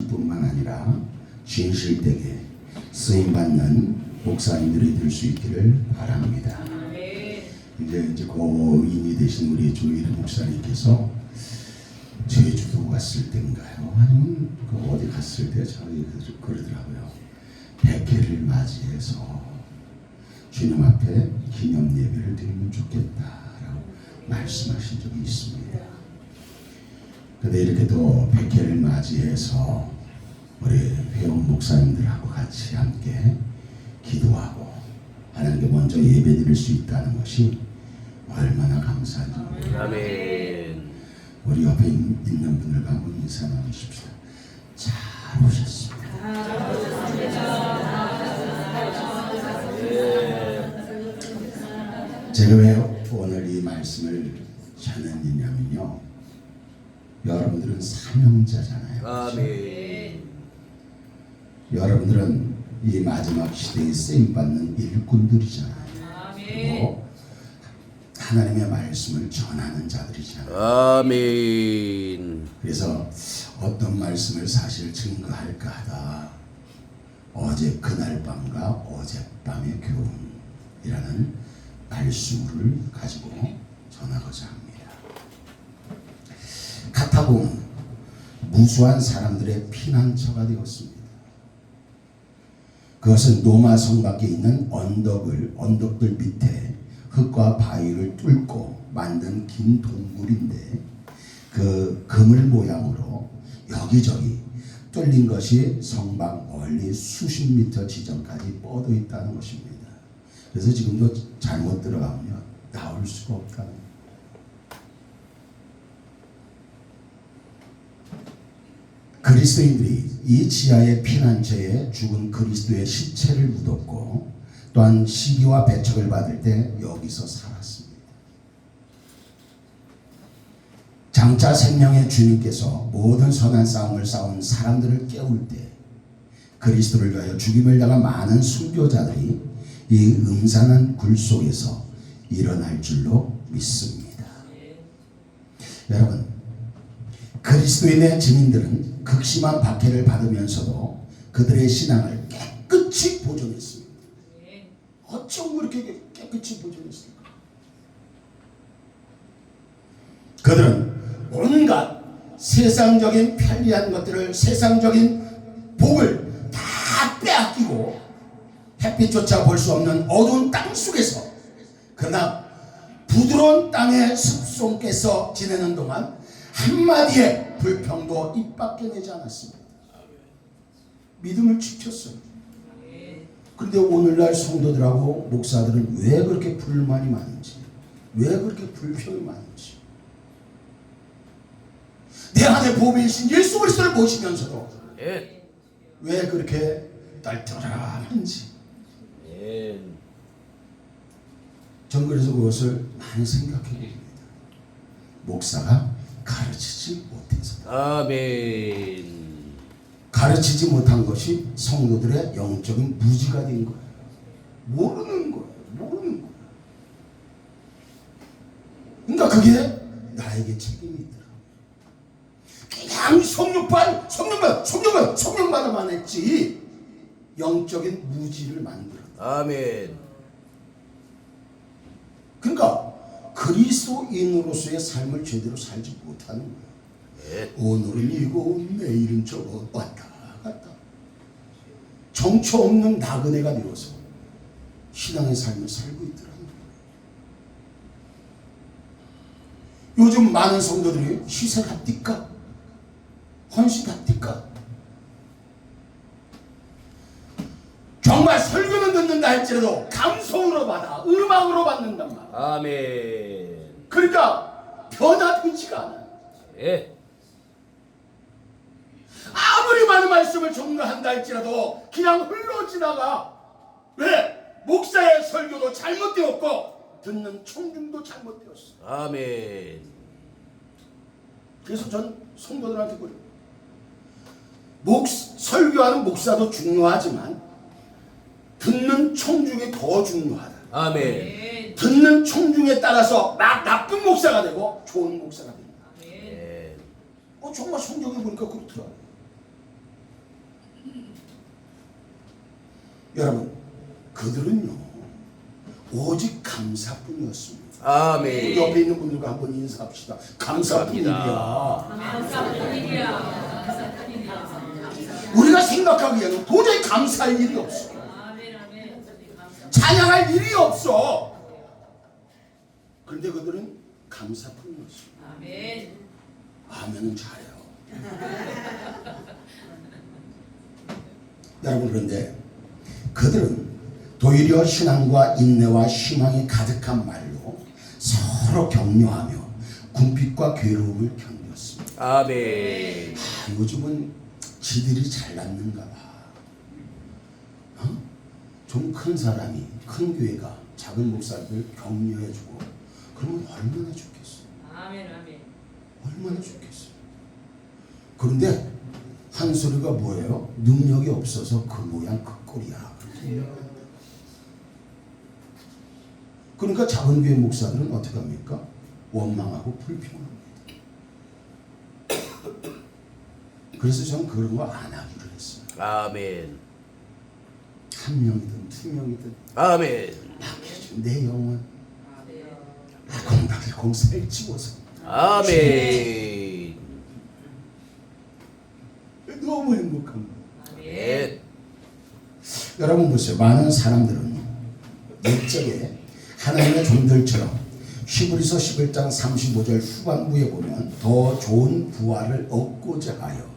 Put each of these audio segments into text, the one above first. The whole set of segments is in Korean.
말씀뿐만 아니라 진실되게 쓰임받는 목사님들이 될 수 있기를 바랍니다. 이제 고인이 되신 우리 조일의 목사님께서 제주도 갔을 때인가요? 아니면 어디 갔을 때 저희 그러더라고요. 100회를 맞이해서 주님 앞에 기념 예배를 드리면 좋겠다라고 말씀하신 적이 있습니다. 그런데 이렇게 또 100회를 맞이해서 우리 회원 목사님들하고 같이 함께 기도하고 하나님께 먼저 예배드릴 수 있다는 것이 얼마나 감사한지. 아멘. 우리 옆에 있는 분들과 한번 인사 나누십시다. 잘 오셨습니다. 제가 왜 오늘 이 말씀을 전했느냐면요, 여러분들은 사명자잖아요. 아멘. 여러분들은 이 마지막 시대에 쓰임받는 일꾼들이잖아요. 그리고 하나님의 말씀을 전하는 자들이잖아요. 아멘. 그래서 어떤 말씀을 사실 증거할까 하다 어제 그날 밤과 어젯밤의 교훈이라는 말씀을 가지고 전하고자 합니다. 카타콤은 무수한 사람들의 피난처가 되었습니다. 그것은 로마 성 밖에 있는 언덕들 밑에 흙과 바위를 뚫고 만든 긴 동굴인데, 그 그물 모양으로 여기저기 뚫린 것이 성방 멀리 수십 미터 지점까지 뻗어 있다는 것입니다. 그래서 지금도 잘못 들어가면 나올 수가 없다는 거예요. 그리스도인들이 이 지하의 피난처에 죽은 그리스도의 시체를 묻었고, 또한 시기와 배척을 받을 때 여기서 살았습니다. 장차 생명의 주님께서 모든 선한 싸움을 싸운 사람들을 깨울 때 그리스도를 위하여 죽임을 당한 많은 순교자들이 이 음산한 굴 속에서 일어날 줄로 믿습니다. 여러분, 그리스도인의 증인들은 극심한 박해를 받으면서도 그들의 신앙을 깨끗이 보존했습니다. 어쩜 그렇게 깨끗이 보존했을까? 그들은 온갖 세상적인 편리한 것들을, 세상적인 복을 다 빼앗기고 햇빛조차 볼 수 없는 어두운 땅 속에서, 그러나 부드러운 땅의 숲속에서 지내는 동안 한마디의 불평도 입 밖에 내지 않았습니다. 믿음을 지켰어요. 그런데 오늘날 성도들하고 목사들은 왜 그렇게 불만이 많은지, 왜 그렇게 불평이 많은지, 내 안에 보배이신 예수 그리스도를 모시면서도 왜 그렇게 떨떠름한지, 전 그래서 그것을 많이 생각해 봅니다. 목사가 가르치지 못해서, 아멘. 가르치지 못한 것이 성도들의 영적인 무지가 된 거예요. 모르는 거예요. 그러니까 그게 나에게 책임이 있더라. 그냥 성령받아만 했지 영적인 무지를 만들었다. 아멘. 그러니까 그리스도인으로서의 삶을 제대로 살지 못하는 거예요. 오늘은 이거 내일은 저거 왔다 갔다 정처 없는 나그네가 되어서 신앙의 삶을 살고 있더라는 거예요. 요즘 많은 성도들이 희생합니까? 헌신합니까? 정말 설교는 듣는다 할지라도 감성으로 받아, 음악으로 받는단 말이야. 아멘. 그러니까 변화되지가 않아요. 아무리 많은 말씀을 전가한다 할지라도 그냥 흘러 지나가. 왜? 목사의 설교도 잘못되었고 듣는 청중도 잘못되었어. 아멘. 그래서 전 성도들한테 그래요. 설교하는 목사도 중요하지만 듣는 청중이 더 중요하다. 아멘. 듣는 청중에 따라서 나쁜 목사가 되고 좋은 목사가 됩니다. 정말 성경에 보니까 그렇더라고요. 여러분, 그들은요 오직 감사뿐이었습니다. 아멘. 옆에 있는 분들과 한번 인사합시다. 감사뿐이야. 우리가 생각하기에는 도저히 감사할 일이 없어. 찬양할 일이 없어. 그런데 그들은 감사뿐이었어. 아멘은 잘해요. 여러분, 그런데 그들은 도리어 신앙과 인내와 희망이 가득한 말로 서로 격려하며 궁핍과 괴로움을 견뎠습니다. 아멘. 요즘은 지들이 잘났는가 봐. 좀 큰 사람이, 큰 교회가 작은 목사들 격려해주고 그러면 얼마나 좋겠어. 얼마나 좋겠어. 그런데 한 소리가 뭐예요? 능력이 없어서 그 모양 그 꼴이야. 그러니까 작은 교회 목사들은 어떻게 합니까? 원망하고 불평합니다. 그래서 저는 그런 거 안 하기로 했어요. 아멘. 한 명이든 두 명이든 아멘. 맡겨준 내 영혼 공닥공 살찌워서 아멘. 너무 행복합니다. 아멘. 여러분 보세요. 많은 사람들은 옛적에 하나님의 종들처럼 히브리서 11장 35절 후반부에 보면 더 좋은 부활을 얻고자 하여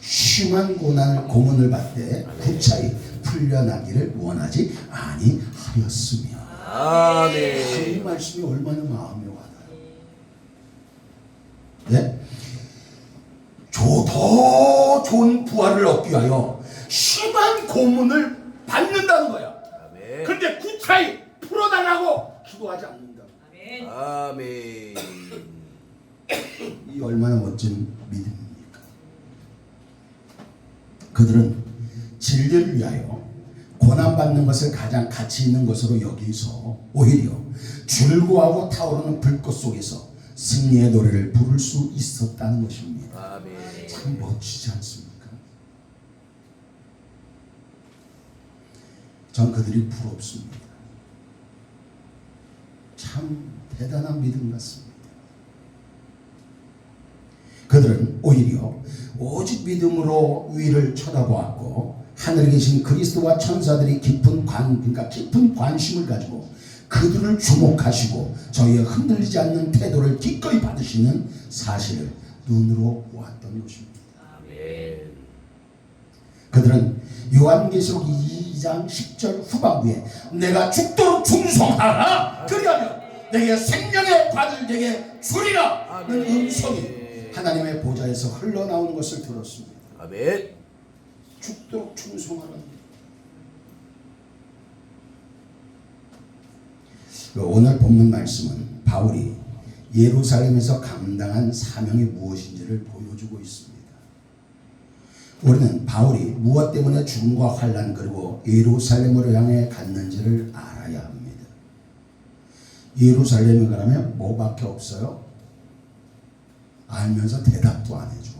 심한 고문을 받되 구차히 풀려나기를 원하지 아니하였으며. 아멘. 이 말씀이 얼마나 마음에 와닿아요. 네? 더 좋은 부활을 얻기 위하여 심한 고문을 받는다는 거야. 아멘. 그런데 구차히 풀어달라고 기도하지 않는다. 아멘. 이 얼마나 멋진 믿음입니까? 그들은 진리를 위하여 고난받는 것을 가장 가치 있는 것으로 여기서 오히려 즐거워하고 타오르는 불꽃 속에서 승리의 노래를 부를 수 있었다는 것입니다. 아멘. 참 멋지지 않습니까? 전 그들이 부럽습니다. 참 대단한 믿음 같습니다. 그들은 오히려 오직 믿음으로 위를 쳐다보았고 하늘에 계신 그리스도와 천사들이 깊은 관심을 가지고 그들을 주목하시고 저희의 흔들리지 않는 태도를 기꺼이 받으시는 사실을 눈으로 보았던 것입니다. 아멘. 그들은 요한계시록 2장 10절 후반부에 내가 죽도록 충성하라 그리하면 내게 생명의 받을 내게 주리라 는 음성이 하나님의 보좌에서 흘러나오는 것을 들었습니다. 아멘. 죽도록 충성하라. 오늘 본문 말씀은 바울이 예루살렘에서 감당한 사명이 무엇인지를 보여주고 있습니다. 우리는 바울이 무엇 때문에 죽음과 환난 그리고 예루살렘으로 향해 갔는지를 알아야 합니다. 예루살렘에 가면 뭐밖에 없어요? 알면서 대답도 안 해줘.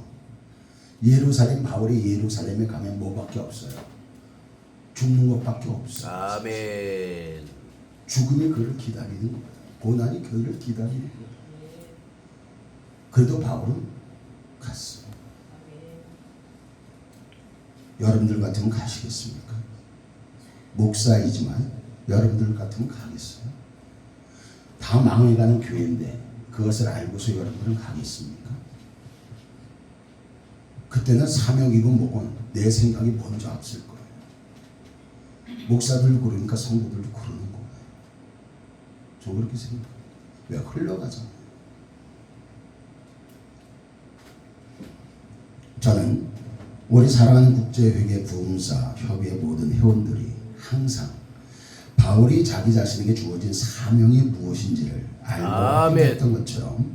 바울이 예루살렘에 가면 뭐밖에 없어요? 죽는 것밖에 없어요. 아멘. 죽음이 그를 기다리는 거예요. 고난이 그를 기다리는 거예요. 그래도 바울은 갔어요. 여러분들 같으면 가시겠습니까? 목사이지만 여러분들 같으면 가겠어요? 다 망해가는 교회인데 그것을 알고서 여러분들은 가겠습니까? 그때는 사명이고 뭐고 내 생각이 먼저 앞설 거예요. 목사들도 그러니까 성도들도 그러는 거예요. 저 그렇게 생각해요. 왜 흘러가잖아요. 저는 우리 사랑하는 국제회계 부흥사 협의회 모든 회원들이 항상 바울이 자기 자신에게 주어진 사명이 무엇인지를 알고 했던 것처럼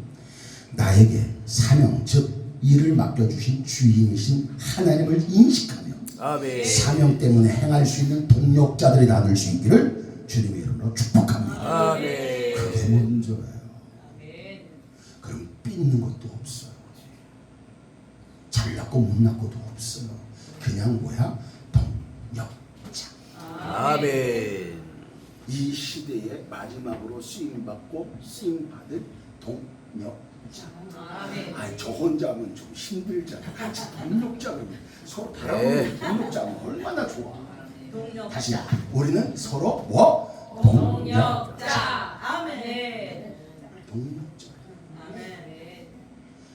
나에게 사명 즉 일을 맡겨주신 주인이신 하나님을 인식하며 아멘. 사명 때문에 행할 수 있는 동력자들이 나눌 수 있기를 주님의 이름으로 축복합니다. 아멘. 그게 먼저예요. 그럼 삐는 것도 없어요. 잘났고 못났고도 없어요. 그냥 뭐야? 동력자. 아멘. 이 시대에 마지막으로 쓰임받고 쓰임받을 동력자. 아니 저 혼자면 좀 힘들잖아. 같이 동력자를 서로 바라보는 동력자면 얼마나 좋아. 다시 우리는 서로 뭐? 동력자. 아멘. 동력자. 아멘.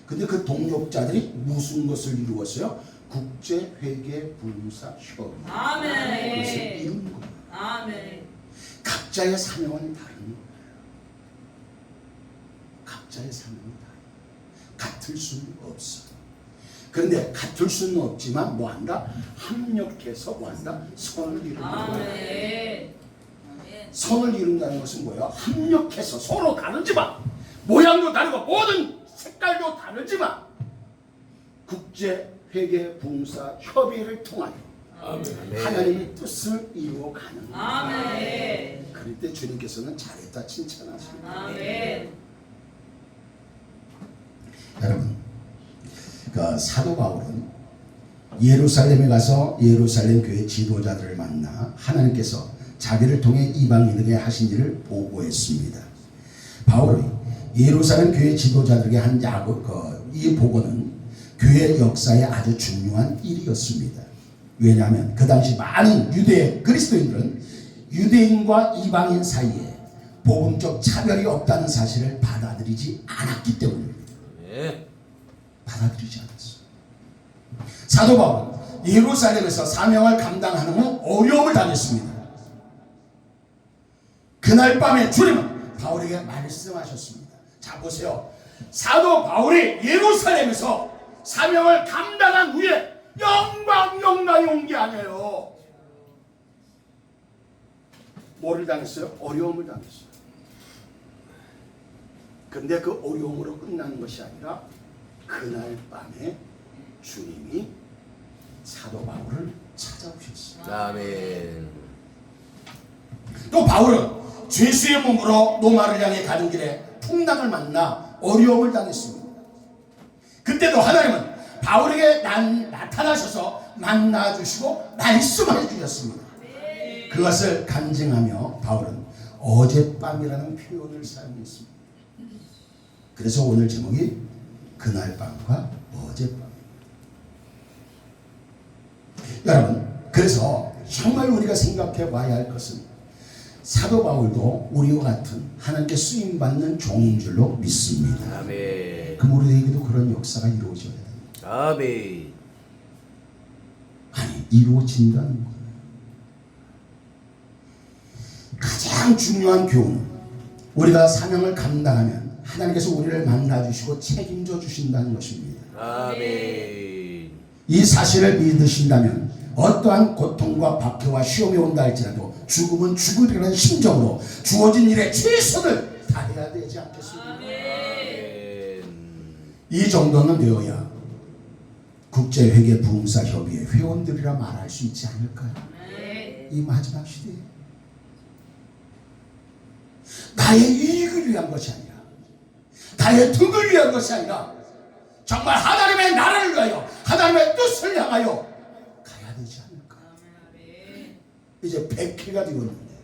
근데 그 동력자들이 무슨 것을 이루었어요? 국제회계부사협의 아멘. 것을 이룬 거예요. 아멘. 각자의 사명은 다른 거예요. 각자의 사명은 다른 거예요. 같을 수는 없어. 그런데 같을 수는 없지만 뭐한다? 합력해서 뭐한다? 선을 이룬다. 아멘. 선을 이룬다는 것은 뭐예요? 합력해서 서로 다르지만 모양도 다르고 모든 색깔도 다르지만 국제회계봉사협의를 통하여 하나님의 뜻을 이루어가는 거예요. 아멘. 그럴 때 주님께서는 잘했다 칭찬하십니다. 아멘. 여러분, 그 사도 바울은 예루살렘에 가서 예루살렘 교회 지도자들을 만나 하나님께서 자기를 통해 이방인에게 하신 일을 보고했습니다. 바울이 예루살렘 교회 지도자들에게 한 이 보고는 교회 역사에 아주 중요한 일이었습니다. 왜냐하면 그 당시 많은 유대 그리스도인들은 유대인과 이방인 사이에 복음적 차별이 없다는 사실을 받아들이지 않았기 때문입니다. 네. 받아들이지 않았어. 사도 바울은 예루살렘에서 사명을 감당하는 후 어려움을 당했습니다. 그날 밤에 주님은 바울에게 말씀하셨습니다. 자 보세요. 사도 바울이 예루살렘에서 사명을 감당한 후에 영광이 온 게 아니에요. 뭐를 당했어요? 어려움을 당했어요. 근데 그 어려움으로 끝나는 것이 아니라 그날 밤에 주님이 사도 바울을 찾아오셨어요. 아멘. 또 바울은 죄수의 몸으로 로마를 향해 가는 길에 풍랑을 만나 어려움을 당했습니다. 그때도 하나님은 바울에게 나타나셔서 만나주시고 말씀해 주셨습니다. 그것을 간증하며 바울은 어젯밤이라는 표현을 사용했습니다. 그래서 오늘 제목이 그날 밤과 어젯밤. 여러분, 그래서 정말 우리가 생각해 봐야 할 것은 사도 바울도 우리와 같은 하나님께 쓰임받는 종인 줄로 믿습니다. 아멘. 그럼 우리에게도 그런 역사가 이루어져야 돼요. 아멘. 아니, 이루어진다는 거예요. 가장 중요한 교훈은 우리가 사명을 감당하면 하나님께서 우리를 만나주시고 책임져 주신다는 것입니다. 아멘. 이 사실을 믿으신다면 어떠한 고통과 박해와 시험이 온다 할지라도 죽음은 죽으리라는 심정으로 주어진 일에 최선을 다해야 되지 않겠습니까? 아멘. 이 정도는 되어야 국제회계부흥사협의회 회원들이라 말할 수 있지 않을까요? 이 마지막 시대에 나의 이익을 위한 것이 아니라 나의 득을 위한 것이 아니라 정말 하나님의 나라를 위하여 하나님의 뜻을 향하여 가야 되지 않을까. 이제 100회가 되었는데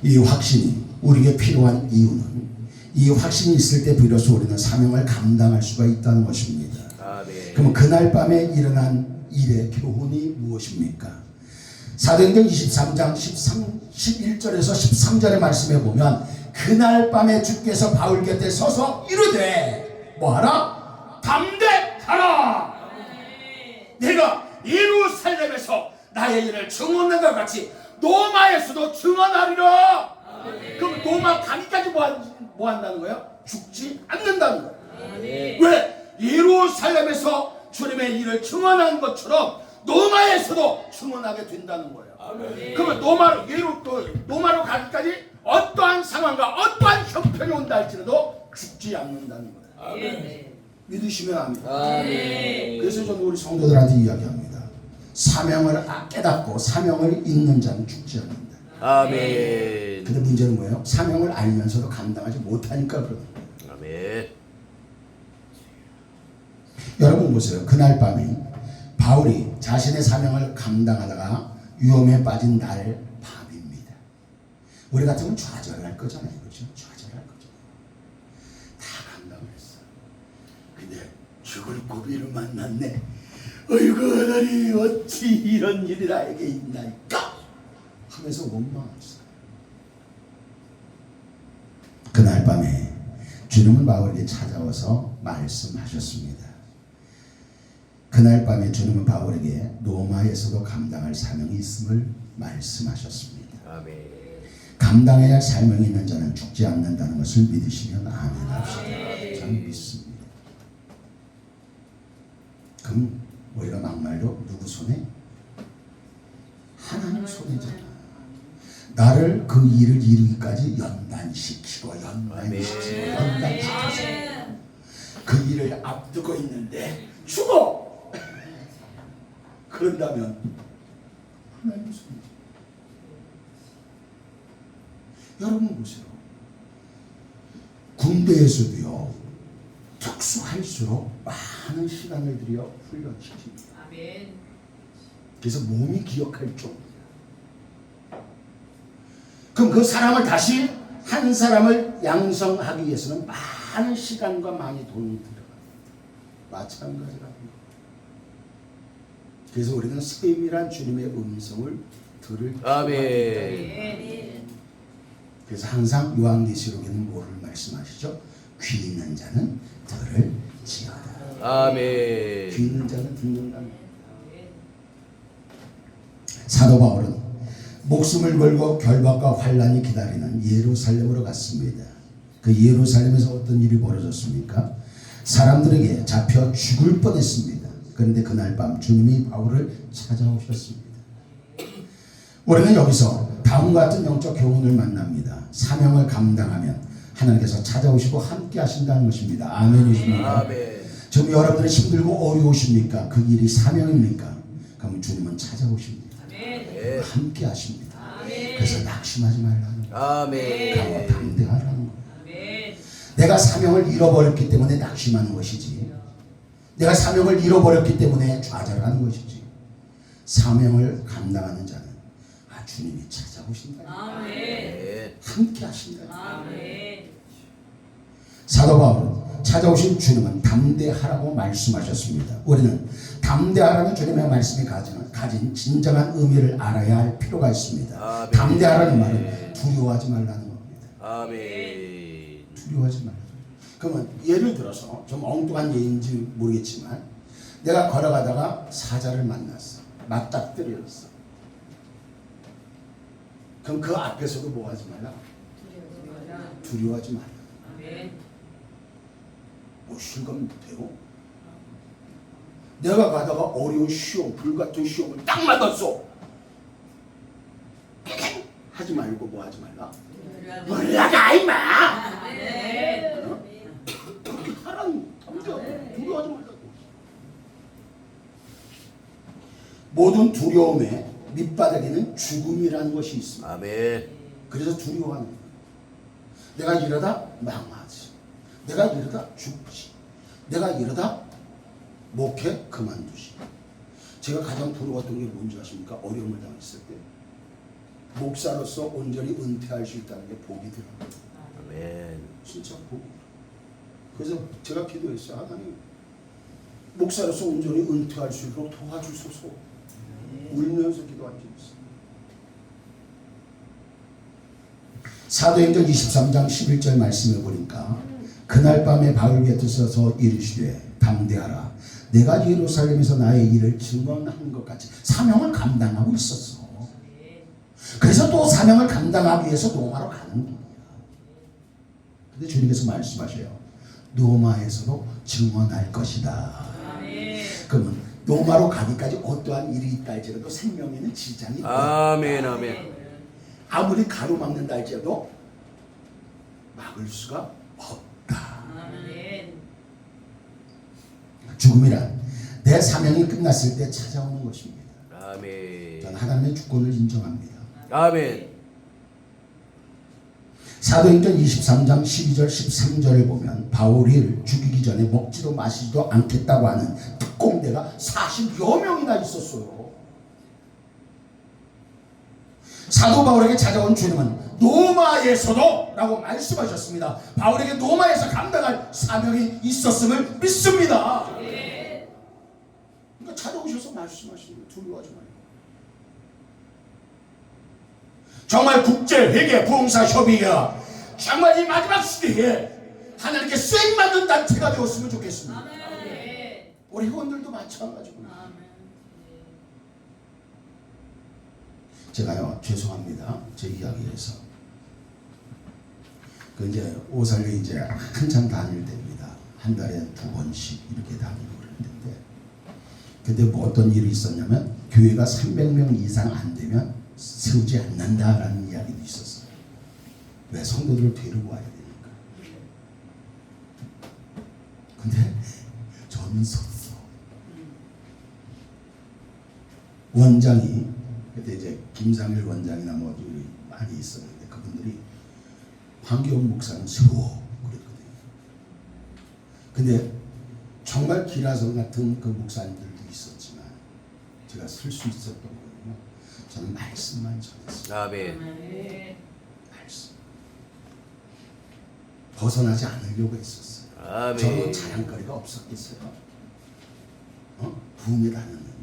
이 확신이 우리에게 필요한 이유는 이 확신이 있을 때 비로소 우리는 사명을 감당할 수가 있다는 것입니다. 아멘. 그럼 그날 밤에 일어난 일의 교훈이 무엇입니까? 사도행전 23장 11절에서 13절의 말씀에 보면 그날 밤에 주께서 바울 곁에 서서 이르되 뭐하라? 담대하라. 내가 예루살렘에서 나의 일을 증언한 것 같이 로마에서도 증언하리라. 그럼 로마 가기까지 뭐 한다는 거예요? 죽지 않는다는 거예요. 왜? 예루살렘에서 주님의 일을 증언한 것처럼 로마에서도 증언하게 된다는 거예요. 그러면 로마로 가기까지 어떠한 상황과 어떠한 형편이 온다 할지라도 죽지 않는다는 거예요. 믿으시면 합니다. 그래서 저는 우리 성도들한테 이야기합니다. 사명을 깨닫고 사명을 잊는 자는 죽지 않는다. 아멘. 근데 문제는 뭐예요? 사명을 알면서도 감당하지 못하니까 그런 거예요. 아멘. 여러분 보세요. 그날 밤에 바울이 자신의 사명을 감당하다가 위험에 빠진 날 밤입니다. 우리 같으면 좌절할 거잖아요. 그렇죠? 좌절할 거죠. 다 감당했어. 근데 죽을 고비를 만났네. 어이구 하나님 어찌 이런 일이 나에게 있나이까 하면서 원망했어. 그날 밤에 주님은 바울에게 찾아와서 말씀하셨습니다. 그날 밤에 주님은 바울에게 로마에서도 감당할 사명이 있음을 말씀하셨습니다. 아멘. 감당해야 할 사명이 있는 자는 죽지 않는다는 것을 믿으시면 아멘 합시다. 저는 믿습니다. 그럼 우리가 막말로 누구 손에? 하나님 손이잖아. 나를 그 일을 이루기까지 연단시키고 연단시켜서 그 일을 앞두고 있는데 죽어! 그런다면 하나님 손이죠. 여러분 보세요. 군대에서도요 특수할수록 많은 시간을 들여 훈련시킵니다. 아멘. 그래서 몸이 기억할 정도입니다. 그럼 그 사람을 다시 한 사람을 양성하기 위해서는 많은 시간과 많이 돈이 들어갑니다. 마찬가지랍니다. 그래서 우리는 세밀한 주님의 음성을 들을 필요가 있다. 아멘. 그래서 항상 요한계시록에는 뭐를 말씀하시죠? 귀 있는 자는 들을지어다. 아멘. 귀 있는 자는 듣는다. 사도 바울은 목숨을 걸고 결박과 환란이 기다리는 예루살렘으로 갔습니다. 그 예루살렘에서 어떤 일이 벌어졌습니까? 사람들에게 잡혀 죽을 뻔했습니다. 그런데 그날 밤 주님이 바울을 찾아오셨습니다. 우리는 여기서 다음과 같은 영적 교훈을 만납니다. 사명을 감당하면 하나님께서 찾아오시고 함께 하신다는 것입니다. 아멘이십니까? 아멘. 지금 여러분들이 힘들고 어려우십니까? 그 일이 사명입니까? 그럼 주님은 찾아오십니다. 네. 함께 하십니다. 그래서 낙심하지 말라는 거예요. 아멘. 담대하라는 거예요. 내가 사명을 잃어버렸기 때문에 낙심하는 것이지, 내가 사명을 잃어버렸기 때문에 좌절하는 것이지, 사명을 감당하는 자는 주님이 찾아오신다. 아멘. 함께 하신다. 아멘. 사도 바울은 찾아오신 주님은 담대하라고 말씀하셨습니다. 우리는 담대하라는 주님의 말씀이 가진 진정한 의미를 알아야 할 필요가 있습니다. 아멘. 담대하라는 말은 두려워하지 말라는 겁니다. 아멘. 두려워하지 말라. 그러면 예를 들어서 좀 엉뚱한 예인지 모르겠지만 내가 걸어가다가 사자를 만났어. 맞닥뜨렸어. 그럼 그 앞에서도 뭐 하지 말라? 두려워하지 말라. 아멘. 뭐 실감돼요? 내가 가다가 어려운 시험, 불같은 시험을 딱 맞았어. 하지 말고 뭐 하지 말라? 올라가 임마! 아멘. 그렇게 하라는 담대하고 두려워하지 말라고. 모든 두려움의 밑바닥에는 죽음이라는 것이 있습니다. 아멘. 그래서 두려워하는 거예요. 내가 이러다 망하지. 내가 이러다 죽지. 내가 이러다 목회 그만두지. 제가 가장 두려웠던 게 뭔지 아십니까? 어려움을 당했을 때 목사로서 온전히 은퇴할 수 있다는 게 복이 들어요. 아멘. 진짜 복. 그래서 제가 기도했어요. 하나님, 목사로서 온전히 은퇴할 수 있도록 도와주소서. 울면서 기도한 적이 있어요. 사도행전 23장 11절 말씀을 보니까 그날 밤에 바울 곁에 서서 이르시되 담대하라. 내가 예루살렘에서 나의 일을 증언한 것 같이 사명을 감당하고 있었어. 그래서 또 사명을 감당하기 위해서 로마로 가는 거야. 근데 주님께서 말씀하셔요. 로마에서도 증언할 것이다. 그러면 로마로 가기까지 어떠한 일이 있다 할지라도 생명에는 지장이 없다. 아멘. 아멘. 아무리 가로막는다 할지라도 막을 수가 없다. 아멘. 죽음이란 내 사명이 끝났을 때 찾아오는 것입니다. 아멘. 저는 하나님의 주권을 인정합니다. 아멘. 사도행전 23장 12절 13절을 보면 바울이를 죽이기 전에 먹지도 마시지도 않겠다고 하는 특공대가 40여 명이나 있었어요. 사도 바울에게 찾아온 주님은 노마에서도 라고 말씀하셨습니다. 바울에게 노마에서 감당할 사명이 있었음을 믿습니다. 그러니까 찾아오셔서 말씀하시는 거예요. 두려워하지 말고. 정말 국제회계 부흥사협의회가 정말 이 마지막 시대에 하나님께 쓰임받는 단체가 되었으면 좋겠습니다. 우리 회원들도 마찬가지고. 제가요 죄송합니다. 제 이야기에서 그 이제 오살교 이제 한참 다닐 때입니다. 한 달에 2번씩 이렇게 다니고 그랬는데, 근데 뭐 어떤 일이 있었냐면 교회가 300명 이상 안 되면 세우지 않는다라는 이야기도 있었어요. 왜? 성도들을 데리고 와야 되니까. 근데 저는 섰어. 원장이 그때 이제 김상일 원장이나 뭐 많이 있었는데 그분들이 황교안 목사는 세워 그랬거든요. 근데 정말 기라성 같은 그 목사님들도 있었지만 제가 설 수 있었던 거거든요. 저는 말씀만 전했어요. 아멘. 말씀. 벗어나지 않으려고 했었어요. 아멘. 저도 자랑거리가 없었겠어요. 부흥에 다녔는데.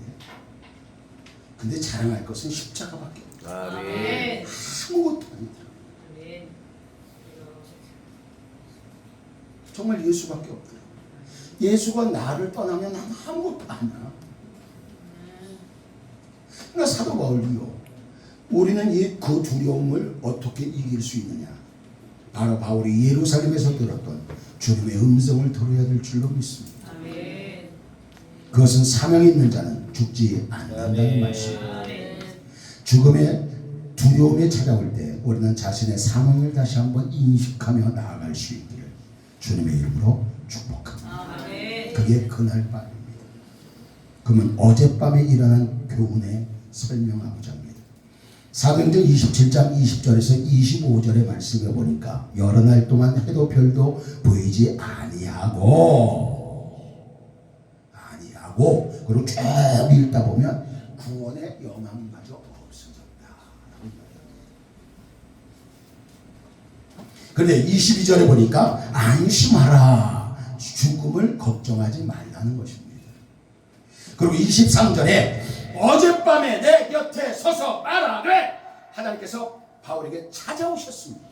근데 자랑할 것은 십자가밖에 없어요. 아멘. 아무것도 아니더라고요. 정말 예수밖에 없더라고요. 예수가 나를 떠나면 난 아무것도 아니야. 그러니까 사도 바울이요, 우리는 그 두려움을 어떻게 이길 수 있느냐? 바로 바울이 예루살렘에서 들었던 주님의 음성을 들어야 될 줄로 믿습니다. 그것은 사명이 있는 자는 죽지 않는다는 말씀입니다. 죽음의 두려움이 찾아올 때 우리는 자신의 사명을 다시 한번 인식하며 나아갈 수 있기를 주님의 이름으로 축복합니다. 그게 그날 밤입니다. 그러면 어젯밤에 일어난 교훈에 설명하고자 합니다. 사도행전 27장 20절에서 25절의 말씀에 보니까 여러 날 동안 해도 별도 보이지 아니하고 그리고 쭉 읽다 보면 구원의 영향마저 없어졌다. 그런데 22절에 보니까 안심하라, 죽음을 걱정하지 말라는 것입니다. 그리고 23절에 어젯밤에 내 곁에 서서 말하되 하나님께서 바울에게 찾아오셨습니다.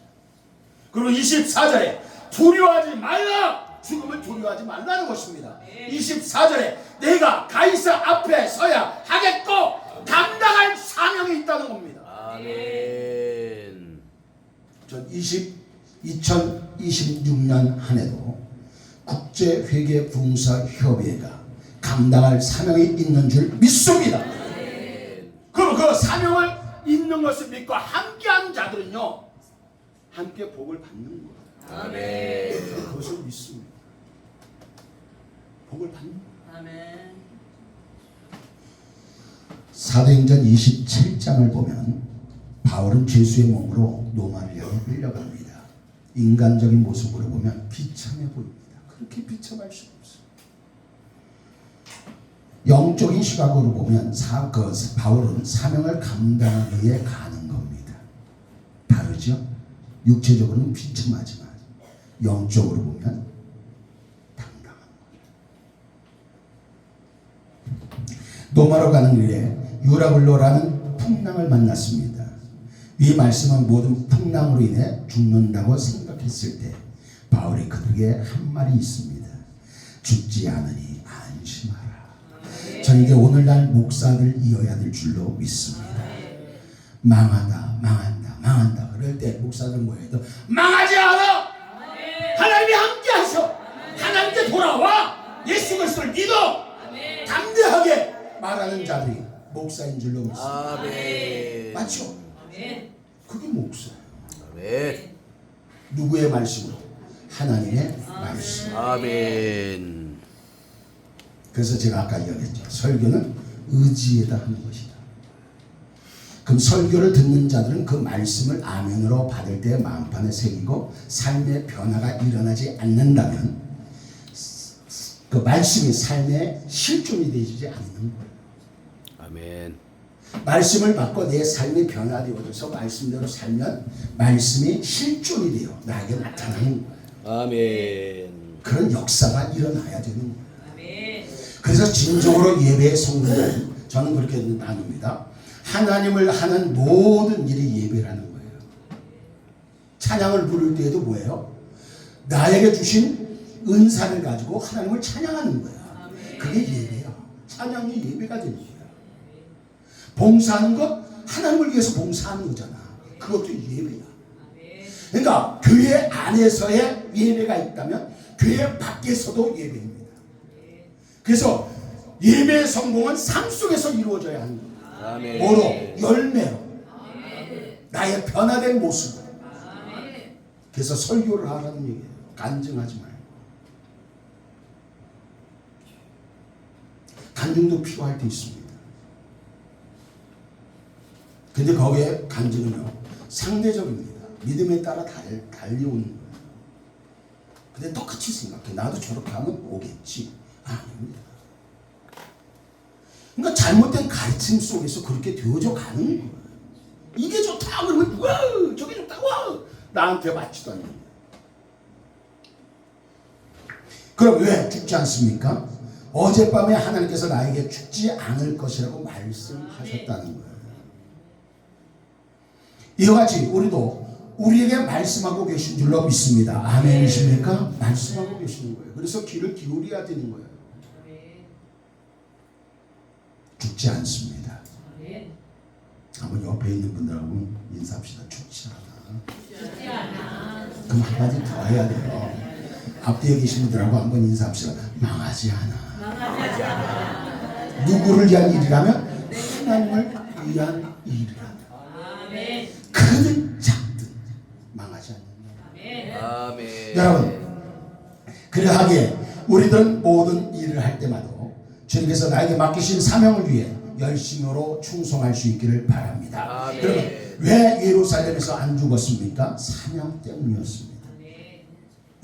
그리고 24절에 두려워하지 말라, 죽음을 두려워하지 말라는 것입니다. 24절에 내가 가이사 앞에 서야 하겠고 감당할 사명이 있다는 겁니다. 아멘. 전 2026년 한 해도 국제회계 부흥사협의회가 감당할 사명이 있는 줄 믿습니다. 그리고 그 사명을 있는 것을 믿고 함께하는 자들은요, 함께 복을 받는 거예요. 아멘. 그것을 믿습니다. 복을 받는 거예요. 사도행전 27장을 보면 바울은 죄수의 몸으로 로마를 향해 끌려갑니다. 인간적인 모습으로 보면 비참해 보입니다. 그렇게 비참할 수가 없어요. 영적인 시각으로 보면 바울은 사명을 감당하기 위해 가는 겁니다. 다르죠? 육체적으로는 비참하지만 영적으로 보면 당당한 거예요. 로마로 가는 길에 유라굴로라는 풍랑을 만났습니다. 이 말씀은 모든 풍랑으로 인해 죽는다고 생각했을 때 바울이 그들에게 한 말이 있습니다. 죽지 않으니 안심하라. 저는 이게 오늘날 목사들이어야 될 줄로 믿습니다. 망한다 그럴 때 목사들은 뭐예요? 망하지 않아. 하나님이 함께 하셔. 하나님께 돌아와. 예수 그리스도를 믿어. 담대하게 말하는 자들이 목사인 줄로 믿습니다. 아멘. 맞죠? 그게 목사예요. 아멘. 누구의 말씀으로? 하나님의 말씀. 아멘. 그래서 제가 아까 이야기했죠. 설교는 의지에다 하는 것이다. 그럼 설교를 듣는 자들은 그 말씀을 아멘으로 받을 때 마음판에 새기고 삶의 변화가 일어나지 않는다면 그 말씀이 삶의 실존이 되지 않는 거예요. 아멘. 말씀을 받고 내 삶이 변화되어져서 말씀대로 살면 말씀이 실존이 돼요. 나에게 나타나는 거예요. 아멘. 그런 역사가 일어나야 되는 거예요. 아멘. 그래서 진정으로 예배의 성공은 저는 그렇게 나눕니다. 하나님을 하는 모든 일이 예배라는 거예요. 찬양을 부를 때에도 뭐예요? 나에게 주신 은사를 가지고 하나님을 찬양하는 거야. 그게 예배야. 찬양이 예배가 되는 거야. 봉사하는 것 하나님을 위해서 봉사하는 거잖아. 그것도 예배야. 그러니까 교회 안에서의 예배가 있다면 교회 밖에서도 예배입니다. 그래서 예배의 성공은 삶 속에서 이루어져야 하는 거예요. 아멘. 뭐로? 열매로. 나의 변화된 모습으로. 그래서 설교를 하라는 얘기예요. 간증하지 말고. 간증도 필요할 때 있습니다. 근데 거기에 간증은요 상대적입니다. 믿음에 따라 달리 오는 거예요. 근데 똑같이 생각해. 나도 저렇게 하면 오겠지. 아닙니다. 그러니까 잘못된 가르침 속에서 그렇게 되어져 가는 거예요. 이게 좋다 그러면 누가 저게 좋다고 나한테 맞지도 않는 거예요. 그럼 왜 죽지 않습니까? 어젯밤에 하나님께서 나에게 죽지 않을 것이라고 말씀하셨다는 거예요. 이와 같이 우리도 우리에게 말씀하고 계신 줄로 믿습니다. 아멘이십니까? 말씀하고 계시는 거예요. 그래서 귀를 기울여야 되는 거예요. 죽지 않습니다. 한번 옆에 있는 분들하고 인사합시다. 죽지 않아. 그럼 한마디 더 해야 돼요. 앞뒤에 계신 분들하고 한번 인사합시다. 망하지 않아. 누구를 위한 일이라면 하나님을 위한 일이라. 크든 작든 망하지 않는다. 아멘. 여러분, 그러하기에 우리들은 모든 일을 할 때마다 주님께서 나에게 맡기신 사명을 위해 열심으로 충성할 수 있기를 바랍니다. 아멘. 그러면 왜 예루살렘에서 안 죽었습니까? 사명 때문이었습니다.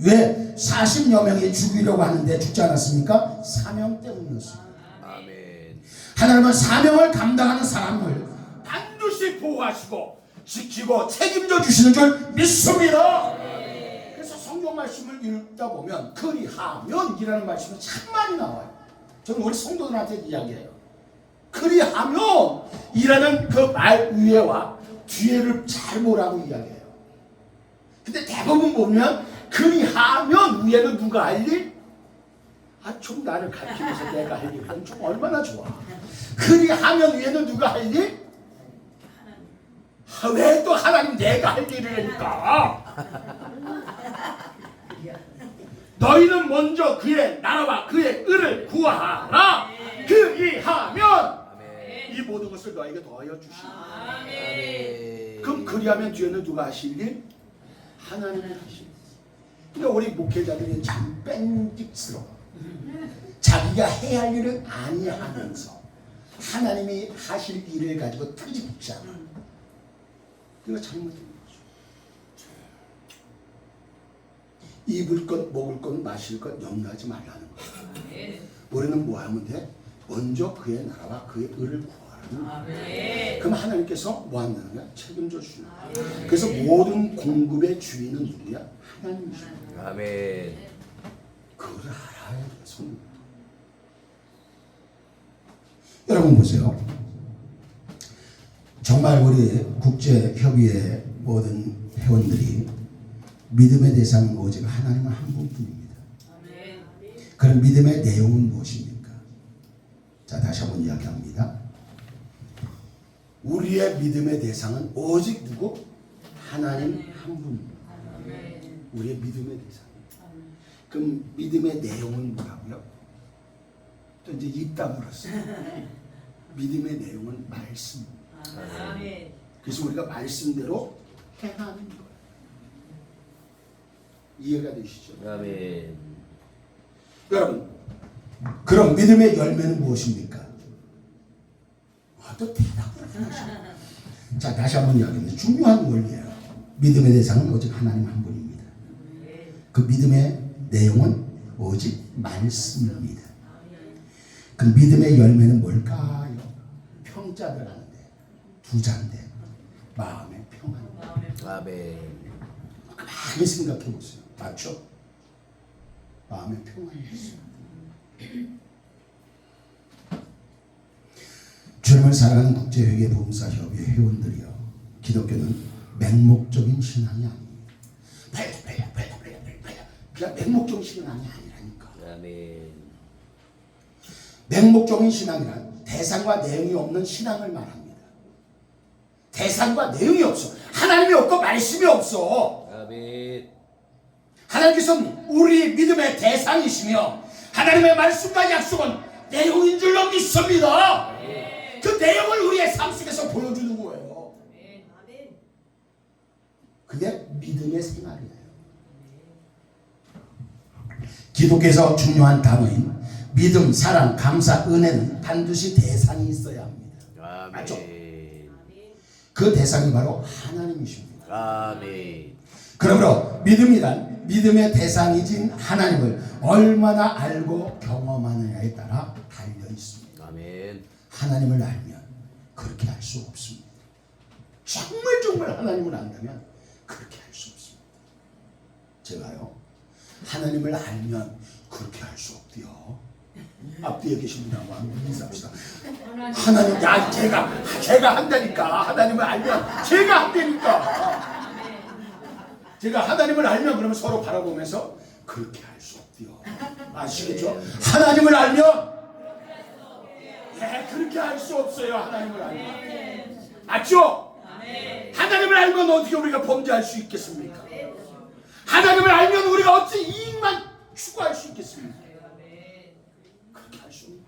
왜 40여 명이 죽이려고 하는데 죽지 않았습니까? 사명 때문이었습니다. 아멘. 하나님은 사명을 감당하는 사람을 반드시 보호하시고 지키고 책임져 주시는 줄 믿습니다. 그래서 성경 말씀을 읽다 보면 그리하면이라는 말씀이 참 많이 나와요. 저는 우리 성도들한테 이야기해요. 그리하면 이라는 그 말 위에와 뒤에를 잘 보라고 이야기해요. 근데 대부분 보면 그리하면 위에는 누가 할 일? 좀 나를 가르치면서 내가 할 일은 좀 얼마나 좋아. 그리하면 위에는 누가 할 일? 왜 또 하나님 내가 할 일이니까? 너희는 먼저 그의 나라와 그의 의를 구하라. 그리하면 이 모든 것을 너에게 더하여 주시리라. 아멘. 그럼 그리하면 뒤에는 누가 하실 일? 하나님이 하실 일. 그러니까 우리 목회자들이 참 뺀직스러워. 자기가 해야 할 일은 아니하면서 하나님이 하실 일을 가지고 트집잖아. 그러니까 잘못된 거죠. 입을 것, 먹을 것, 마실 것 염려하지 말라는 거예요. 우리는 뭐 하면 돼? 먼저 그의 나라와 그의 의를 구하라는 거예요. 그럼 하나님께서 뭐 한다는 거야? 책임져 주시는 거예요. 그래서 모든 공급의 주인은 누구야? 하나님이십니다. 아멘. 그걸 알아야 돼서. 여러분 보세요. 정말 우리 국제협의회 모든 회원들이 믿음의 대상은 오직 하나님 한 분뿐입니다. 그럼 믿음의 내용은 무엇입니까? 자, 다시 한번 이야기합니다. 우리의 믿음의 대상은 오직 누구? 하나님 한 분입니다. 우리의 믿음의 대상. 그럼 믿음의 내용은 뭐라고요? 또 이제 입 다물었어요. 믿음의 내용은 말씀입니다. 그래서 우리가 말씀대로 행하는 거예요. 이해가 되시죠? 아멘. 여러분, 그럼 믿음의 열매는 무엇입니까? 또 대답을 하시죠. 자, 다시 한번 이야기합니다. 중요한 원리예요. 믿음의 대상은 오직 하나님 한 분입니다. 그 믿음의 내용은 오직 말씀입니다. 그 믿음의 열매는 뭘까요? 평자들 하는데 두 자인데 마음의 평안. 아멘. 많이 생각해 보세요. 맞죠? 마음의 평안이 있어요. 주님을 사랑하는 국제회계 봉사협의 회원들이요, 기독교는 맹목적인 신앙이 아닙니다. 팔려 그냥 맹목적인 신앙이 아니라니까. 아멘. 맹목적인 신앙이란 대상과 내용이 없는 신앙을 말합니다. 대상과 내용이 없어. 하나님이 없고 말씀이 없어. 아멘. 하나님께서는 우리 믿음의 대상이시며 하나님의 말씀과 약속은 내용인 줄로 믿습니다. 그 내용을 우리의 삶 속에서 보여주는 거예요. 그게 믿음의 생활이에요. 기독교에서 중요한 단어인 믿음, 사랑, 감사, 은혜는 반드시 대상이 있어야 합니다. 아멘. 맞죠? 그 대상이 바로 하나님이십니다. 아멘. 그러므로 믿음이란 믿음의 대상이신 하나님을 얼마나 알고 경험하느냐에 따라 달려 있습니다. 아멘. 하나님을 알면 그렇게 할 수 없습니다. 정말 하나님을 안다면 그렇게 할 수 없습니다. 제가요, 하나님을 알면 그렇게 할 수 없대요. 앞뒤에 계신 분하고 한번 인사합시다. 하나님, 야, 제가 한다니까. 하나님을 알면 제가 한다니까. 제가 하나님을 알면 그러면 서로 바라보면서 그렇게 할 수 없대요. 아시겠죠? 하나님을 알면 그렇게 할 수 없어요. 하나님을 알면. 맞죠? 하나님을 알면 어떻게 우리가 범죄할 수 있겠습니까? 하나님을 알면 우리가 어찌 이익만 추구할 수 있겠습니까? 그렇게 할 수 없는.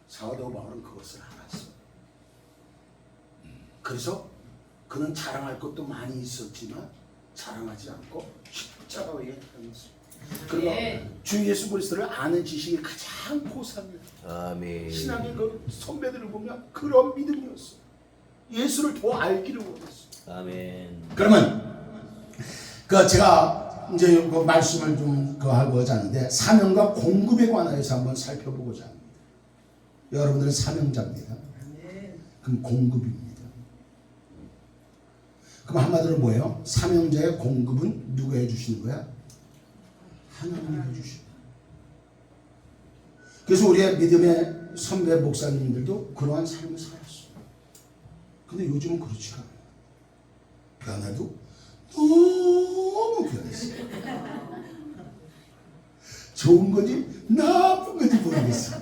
사도 바울은 그것을 알았어. 그래서 그는 자랑할 것도 많이 있었지만 자랑하지 않고 십자가 위에 달렸습니다. 그리고 주 예수 그리스도를 아는 지식이 가장 고상이에요. 아멘. 신앙의 그 선배들을 보면 그런 믿음이었어. 예수를 더 알기를 원했어. 아멘. 그러면 그 제가 이제 그 말씀을 좀 하고자 하는데 사명과 공급에 관하여서 한번 살펴보고자 합니다. 여러분들은 사명자입니다. 그럼 공급입니다. 그럼 한마디로 뭐예요? 사명자의 공급은 누가 해주시는 거야? 하나님이 해주시는 거야. 그래서 우리의 믿음의 선배 목사님들도 그러한 삶을 살았어. 근데 요즘은 그렇지가 않아요. 변화도 너무 변했어. 좋은 건지 나쁜 건지 모르겠어.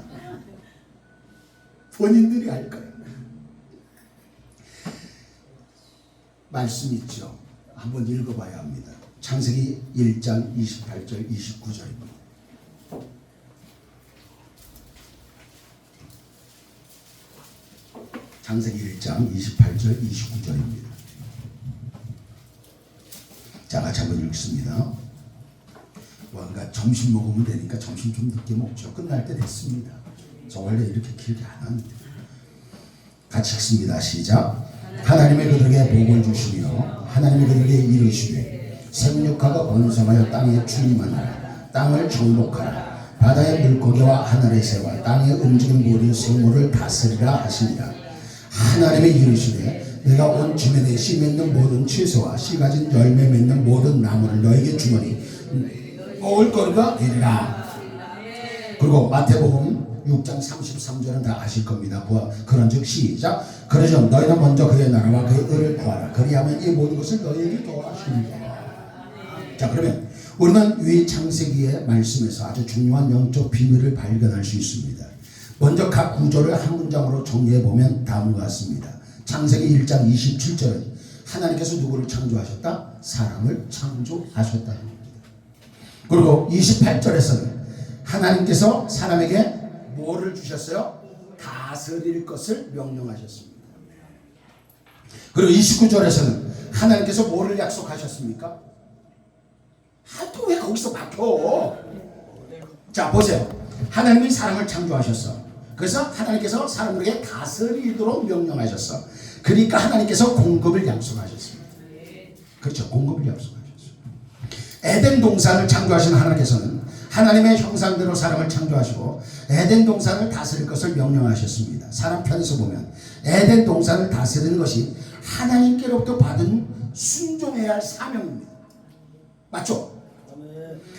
본인들이 알 거예요. 말씀 있죠. 한번 읽어봐야 합니다. 창세기 1장 28절 29절입니다. 창세기 1장 28절 29절입니다. 자, 같이 한번 읽습니다. 뭔가 점심 먹으면 되니까 점심 좀 늦게 먹죠. 끝날 때 됐습니다. 저 원래 이렇게 길게 안 하는데. 같이 읽습니다. 시작. 하나님의 그들에게 복을 주시며 하나님의 그들에게 이르시되 생육하고 번성하여 땅에 충만하라. 땅을 정복하라. 바다의 물고기와 하늘의 새와 땅에 움직이는 모든 생물을 다스리라 하시니라. 하나님의 이르시되 내가 온 지면에 씨 맺는 모든 채소와 씨 가진 열매 맺는 모든 나무를 너에게 주머니 먹을 거리가 되리라. 그리고 마태복음 6장 33절은 다 아실 겁니다. 그런즉 시작. 그러죠. 너희는 먼저 그의 나라와 그의 의를 구하라. 그리하면 이 모든 것을 너희에게 더하시리라. 자, 그러면 우리는 위 창세기의 말씀에서 아주 중요한 영적 비밀을 발견할 수 있습니다. 먼저 각 구조를 한 문장으로 정리해 보면 다음과 같습니다. 창세기 1장 27절은 하나님께서 누구를 창조하셨다? 사람을 창조하셨다. 그리고 28절에서는 하나님께서 사람에게 뭐를 주셨어요? 다스릴 것을 명령하셨습니다. 그리고 29절에서는 하나님께서 뭐를 약속하셨습니까? 또 왜 거기서 막혀? 자, 보세요. 하나님이 사람을 창조하셨어. 그래서 하나님께서 사람에게 다스리도록 명령하셨어. 그러니까 하나님께서 공급을 약속하셨습니다. 그렇죠. 공급을 약속하셨어요. 에덴 동산을 창조하신 하나님께서는 하나님의 형상대로 사람을 창조하시고 에덴 동산을 다스릴 것을 명령하셨습니다. 사람 편에서 보면 에덴 동산을 다스리는 것이 하나님께로부터 받은 순종해야 할 사명입니다. 맞죠?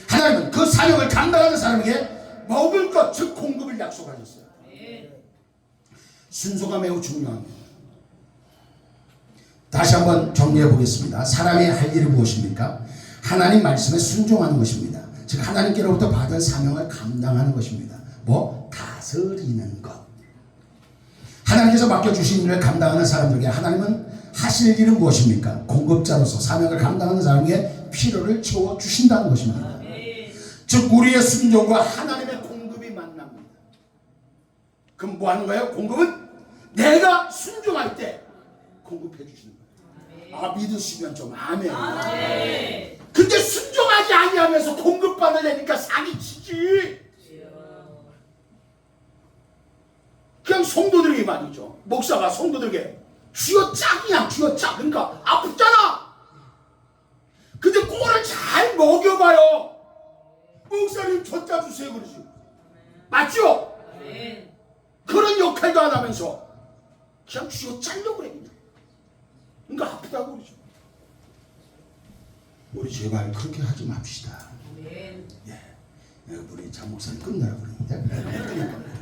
하나님은 그 사명을 감당하는 사람에게 먹을 것, 즉 공급을 약속하셨어요. 순서가 매우 중요합니다. 다시 한번 정리해 보겠습니다. 사람이 할 일이 무엇입니까? 하나님 말씀에 순종하는 것입니다. 즉 하나님께로부터 받은 사명을 감당하는 것입니다. 뭐? 다스리는 것. 하나님께서 맡겨주신 일을 감당하는 사람들에게 하나님은 하실 일은 무엇입니까? 공급자로서 사명을 감당하는 사람에게 필요를 채워주신다는 것입니다. 즉 우리의 순종과 하나님의 공급이 만납니다. 그럼 뭐 하는 거예요? 공급은 내가 순종할 때 공급해 주시는 거예요. 아, 믿으시면 좀 아멘. 근데 순종하지 아니하면서 공급받으려니까 사기치지. 그냥 성도들에게 말이죠. 목사가 성도들에게 쥐어 짝이야, 쥐어 짝. 그러니까 아프잖아. 근데 꼴을 잘 먹여봐요. 목사님 젖자 주세요 그러지. 맞죠? 그런 역할도 안 하면서 그냥 쥐어 짜려고 그래 그냥. 그러니까 아프다고 그러죠. 우리 제발 그렇게 하지 맙시다. 예, 우리 장 목사님 끝나라고 그러는데.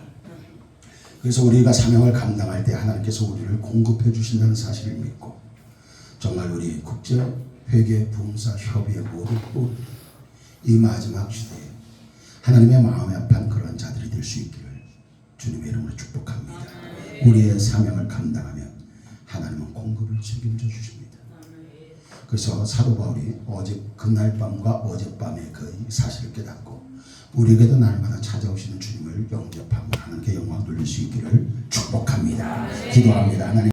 그래서 우리가 사명을 감당할 때 하나님께서 우리를 공급해 주신다는 사실을 믿고 정말 우리 국제 회계 봉사 협의회 모두 이 마지막 시대에 하나님의 마음에 합한 그런 자들이 될 수 있기를 주님의 이름으로 축복합니다. 우리의 사명을 감당하면 하나님은 공급을 책임져 주십니다. 그래서 사도 바울이 어제 그날 밤과 어젯밤의 그 사실을 깨닫고 우리에게도 날마다 찾아오시는 주님을 영접하며 하나님께 영광 돌릴 수 있기를 축복합니다. 기도합니다. 하나님